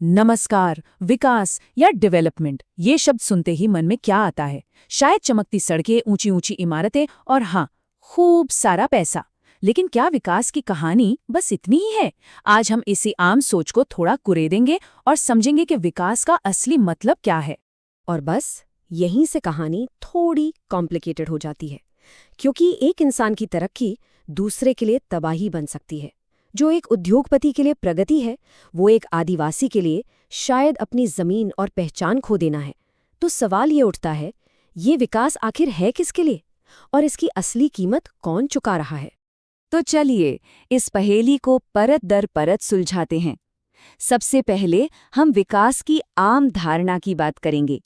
नमस्कार। विकास या डेवलपमेंट ये शब्द सुनते ही मन में क्या आता है? शायद चमकती सड़कें, ऊंची ऊंची इमारतें और हाँ, खूब सारा पैसा। लेकिन क्या विकास की कहानी बस इतनी ही है? आज हम इसी आम सोच को थोड़ा कुरेदेंगे और समझेंगे कि विकास का असली मतलब क्या है। और बस यहीं से कहानी थोड़ी कॉम्प्लिकेटेड हो जाती है, क्योंकि एक इंसान की तरक्की दूसरे के लिए तबाही बन सकती है। जो एक उद्योगपति के लिए प्रगति है, वो एक आदिवासी के लिए शायद अपनी जमीन और पहचान खो देना है। तो सवाल ये उठता है, ये विकास आखिर है किसके लिए और इसकी असली कीमत कौन चुका रहा है? तो चलिए इस पहेली को परत दर परत सुलझाते हैं। सबसे पहले हम विकास की आम धारणा की बात करेंगे,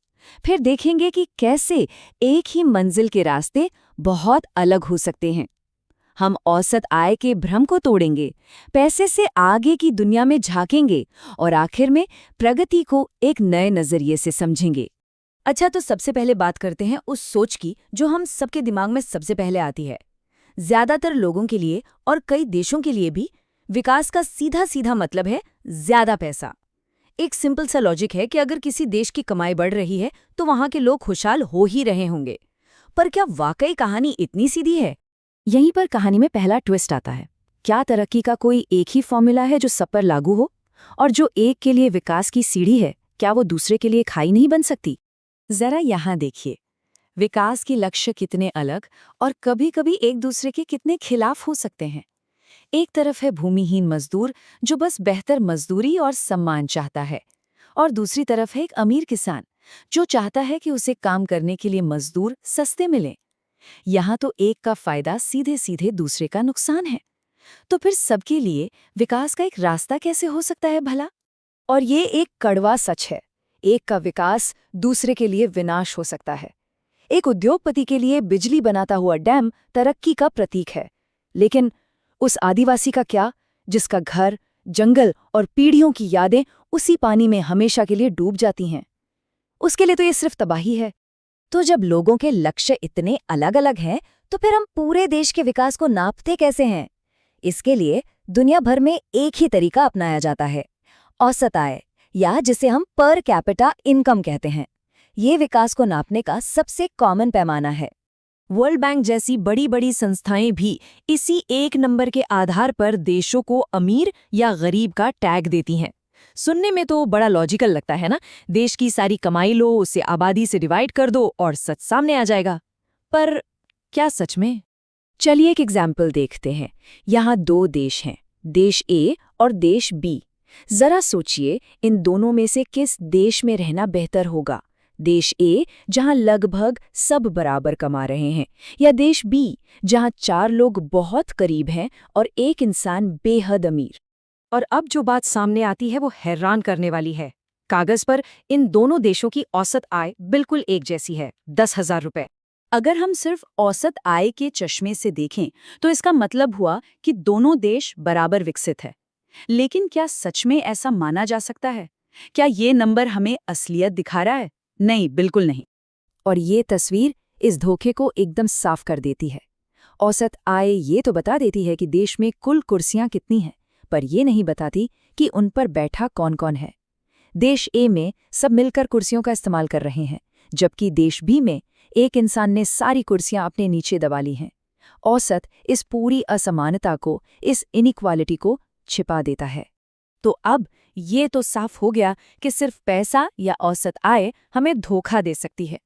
फिर देखेंगे कि कैसे एक ही मंजिल के रास्ते बहुत अलग हो सकते हैं। हम औसत आय के भ्रम को तोड़ेंगे, पैसे से आगे की दुनिया में झांकेंगे और आखिर में प्रगति को एक नए नजरिए से समझेंगे। अच्छा, तो सबसे पहले बात करते हैं उस सोच की जो हम सबके दिमाग में सबसे पहले आती है। ज्यादातर लोगों के लिए और कई देशों के लिए भी विकास का सीधा सीधा मतलब है ज्यादा पैसा। एक सिंपल सा लॉजिक है कि अगर किसी देश की कमाई बढ़ रही है तो वहां के लोग खुशहाल हो ही रहे होंगे। पर क्या वाकई कहानी इतनी सीधी है? यहीं पर कहानी में पहला ट्विस्ट आता है। क्या तरक्की का कोई एक ही फॉर्मूला है जो सब पर लागू हो? और जो एक के लिए विकास की सीढ़ी है, क्या वो दूसरे के लिए खाई नहीं बन सकती? जरा यहाँ देखिए, विकास के लक्ष्य कितने अलग और कभी-कभी एक दूसरे के कितने खिलाफ हो सकते हैं। एक तरफ है भूमिहीन मजदूर जो बस बेहतर मजदूरी और सम्मान चाहता है, और दूसरी तरफ है एक अमीर किसान जो चाहता है कि उसे काम करने के लिए मजदूर सस्ते मिलें। यहाँ तो एक का फायदा सीधे सीधे दूसरे का नुकसान है। तो फिर सबके लिए विकास का एक रास्ता कैसे हो सकता है भला? और ये एक कड़वा सच है, एक का विकास दूसरे के लिए विनाश हो सकता है। एक उद्योगपति के लिए बिजली बनाता हुआ डैम तरक्की का प्रतीक है, लेकिन उस आदिवासी का क्या, जिसका घर, जंगल और पीढ़ियों की यादें उसी पानी में हमेशा के लिए डूब जाती हैं? उसके लिए तो ये सिर्फ तबाही है। तो जब लोगों के लक्ष्य इतने अलग अलग हैं, तो फिर हम पूरे देश के विकास को नापते कैसे हैं? इसके लिए दुनिया भर में एक ही तरीका अपनाया जाता है, औसत आय, या जिसे हम पर कैपिटा इनकम कहते हैं। ये विकास को नापने का सबसे कॉमन पैमाना है। वर्ल्ड बैंक जैसी बड़ी बड़ी संस्थाएं भी इसी एक नंबर के आधार पर देशों को अमीर या गरीब का टैग देती हैं। सुनने में तो बड़ा लॉजिकल लगता है ना, देश की सारी कमाई लो, उसे आबादी से डिवाइड कर दो और सच सामने आ जाएगा। पर क्या सच में? चलिए एक एग्जाम्पल देखते हैं। यहाँ दो देश हैं, देश ए और देश बी। जरा सोचिए, इन दोनों में से किस देश में रहना बेहतर होगा? देश ए, जहाँ लगभग सब बराबर कमा रहे हैं, या देश बी, जहाँ 4 लोग बहुत करीब हैं और एक इंसान बेहद अमीर? और अब जो बात सामने आती है वो हैरान करने वाली है। कागज पर इन दोनों देशों की औसत आय बिल्कुल एक जैसी है, 10,000 रुपए। अगर हम सिर्फ औसत आय के चश्मे से देखें तो इसका मतलब हुआ कि दोनों देश बराबर विकसित है। लेकिन क्या सच में ऐसा माना जा सकता है? क्या ये नंबर हमें असलियत दिखा रहा है? नहीं, बिल्कुल नहीं। और ये तस्वीर इस धोखे को एकदम साफ कर देती है। औसत आय ये तो बता देती है कि देश में कुल कुर्सियां कितनी हैं, पर ये नहीं बताती कि उन पर बैठा कौन कौन है। देश ए में सब मिलकर कुर्सियों का इस्तेमाल कर रहे हैं, जबकि देश बी में एक इंसान ने सारी कुर्सियां अपने नीचे दबा ली हैं। औसत इस पूरी असमानता को, इस इनइक्वालिटी को छिपा देता है। तो अब ये तो साफ हो गया कि सिर्फ पैसा या औसत आय हमें धोखा दे सकती है।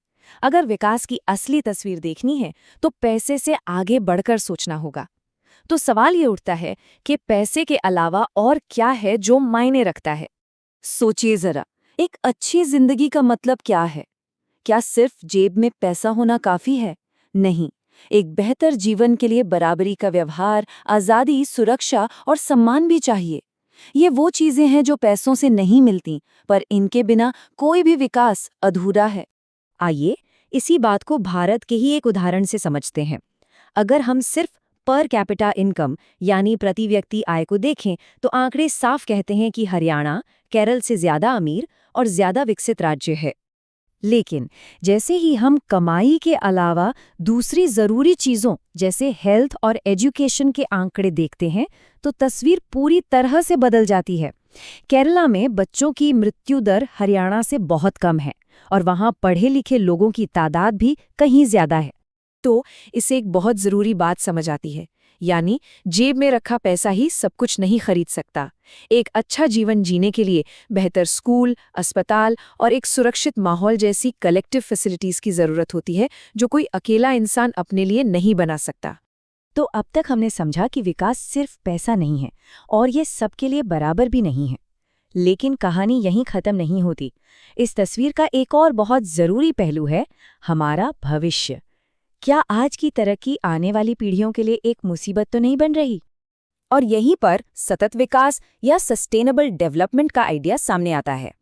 अगर विकास की असली तस्वीर देखनी है तो पैसे से आगे बढ़कर सोचना होगा। तो सवाल ये उठता है कि पैसे के अलावा और क्या है जो मायने रखता है? सोचिए जरा, एक अच्छी जिंदगी का मतलब क्या है? क्या सिर्फ जेब में पैसा होना काफी है? नहीं, एक बेहतर जीवन के लिए बराबरी का व्यवहार, आजादी, सुरक्षा और सम्मान भी चाहिए। ये वो चीजें हैं जो पैसों से नहीं मिलती, पर इनके बिना कोई भी विकास अधूरा है। आइए इसी बात को भारत के ही एक उदाहरण से समझते हैं। अगर हम सिर्फ पर कैपिटा इनकम यानी प्रति व्यक्ति आय को देखें तो आंकड़े साफ कहते हैं कि हरियाणा केरल से ज्यादा अमीर और ज्यादा विकसित राज्य है। लेकिन जैसे ही हम कमाई के अलावा दूसरी जरूरी चीजों जैसे हेल्थ और एजुकेशन के आंकड़े देखते हैं तो तस्वीर पूरी तरह से बदल जाती है। केरला में बच्चों की मृत्यु दर हरियाणा से बहुत कम है और वहाँ पढ़े लिखे लोगों की तादाद भी कहीं ज्यादा है। तो इससे एक बहुत ज़रूरी बात समझ आती है, यानी जेब में रखा पैसा ही सब कुछ नहीं खरीद सकता। एक अच्छा जीवन जीने के लिए बेहतर स्कूल, अस्पताल और एक सुरक्षित माहौल जैसी कलेक्टिव फैसिलिटीज़ की ज़रूरत होती है, जो कोई अकेला इंसान अपने लिए नहीं बना सकता। तो अब तक हमने समझा कि विकास सिर्फ पैसा नहीं है और ये सबके लिए बराबर भी नहीं है। लेकिन कहानी यहीं खत्म नहीं होती। इस तस्वीर का एक और बहुत ज़रूरी पहलू है हमारा भविष्य। क्या आज की तरक्की आने वाली पीढ़ियों के लिए एक मुसीबत तो नहीं बन रही? और यहीं पर सतत विकास या सस्टेनेबल डेवलपमेंट का आइडिया सामने आता है।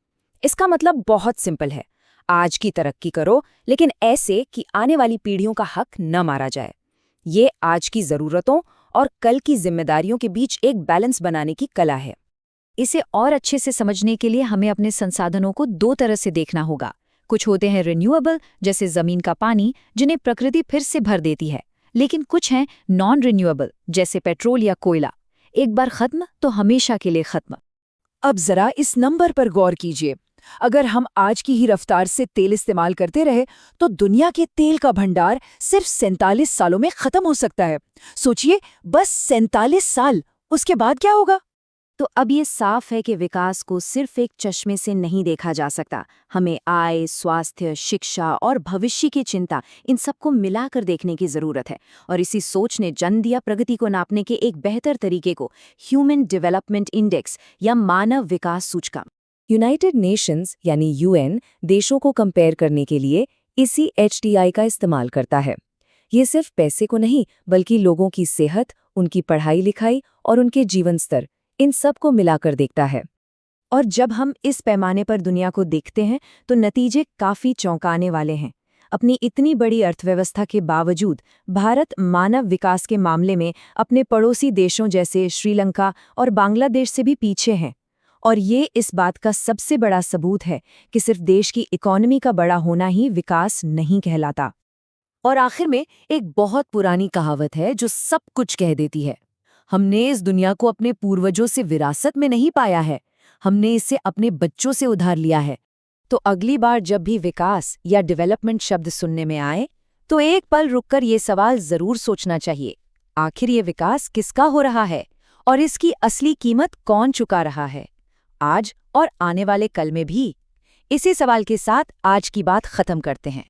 इसका मतलब बहुत सिंपल है, आज की तरक्की करो लेकिन ऐसे कि आने वाली पीढ़ियों का हक न मारा जाए। ये आज की ज़रूरतों और कल की जिम्मेदारियों के बीच एक बैलेंस बनाने की कला है। इसे और अच्छे से समझने के लिए हमें अपने संसाधनों को दो तरह से देखना होगा। कुछ होते हैं रिन्यूएबल, जैसे जमीन का पानी, जिन्हें प्रकृति फिर से भर देती है, लेकिन कुछ हैं नॉन रिन्यूएबल, जैसे पेट्रोल या कोयला। एक बार खत्म तो हमेशा के लिए खत्म। अब जरा इस नंबर पर गौर कीजिए। अगर हम आज की ही रफ्तार से तेल इस्तेमाल करते रहे तो दुनिया के तेल का भंडार सिर्फ 47 सालों में खत्म हो सकता है। सोचिए, बस 47 साल, उसके बाद क्या होगा? तो अब ये साफ है कि विकास को सिर्फ एक चश्मे से नहीं देखा जा सकता। हमें आय, स्वास्थ्य, शिक्षा और भविष्य की चिंता, इन सबको मिलाकर देखने की ज़रूरत है। और इसी सोच ने जन्म दिया प्रगति को नापने के एक बेहतर तरीके को, ह्यूमन डेवलपमेंट इंडेक्स या मानव विकास सूचकांक। यूनाइटेड नेशंस यानी यूएन देशों को कंपेयर करने के लिए इसी HDI का इस्तेमाल करता है। ये सिर्फ पैसे को नहीं, बल्कि लोगों की सेहत, उनकी पढ़ाई लिखाई और उनके जीवन स्तर, इन सब को मिलाकर देखता है। और जब हम इस पैमाने पर दुनिया को देखते हैं तो नतीजे काफ़ी चौंकाने वाले हैं। अपनी इतनी बड़ी अर्थव्यवस्था के बावजूद भारत मानव विकास के मामले में अपने पड़ोसी देशों जैसे श्रीलंका और बांग्लादेश से भी पीछे हैं। और ये इस बात का सबसे बड़ा सबूत है कि सिर्फ देश की इकोनॉमी का बड़ा होना ही विकास नहीं कहलाता। और आखिर में एक बहुत पुरानी कहावत है जो सब कुछ कह देती है, हमने इस दुनिया को अपने पूर्वजों से विरासत में नहीं पाया है, हमने इसे अपने बच्चों से उधार लिया है। तो अगली बार जब भी विकास या डेवलपमेंट शब्द सुनने में आए तो एक पल रुककर ये सवाल जरूर सोचना चाहिए, आखिर ये विकास किसका हो रहा है और इसकी असली कीमत कौन चुका रहा है, आज और आने वाले कल में भी? इसी सवाल के साथ आज की बात खत्म करते हैं।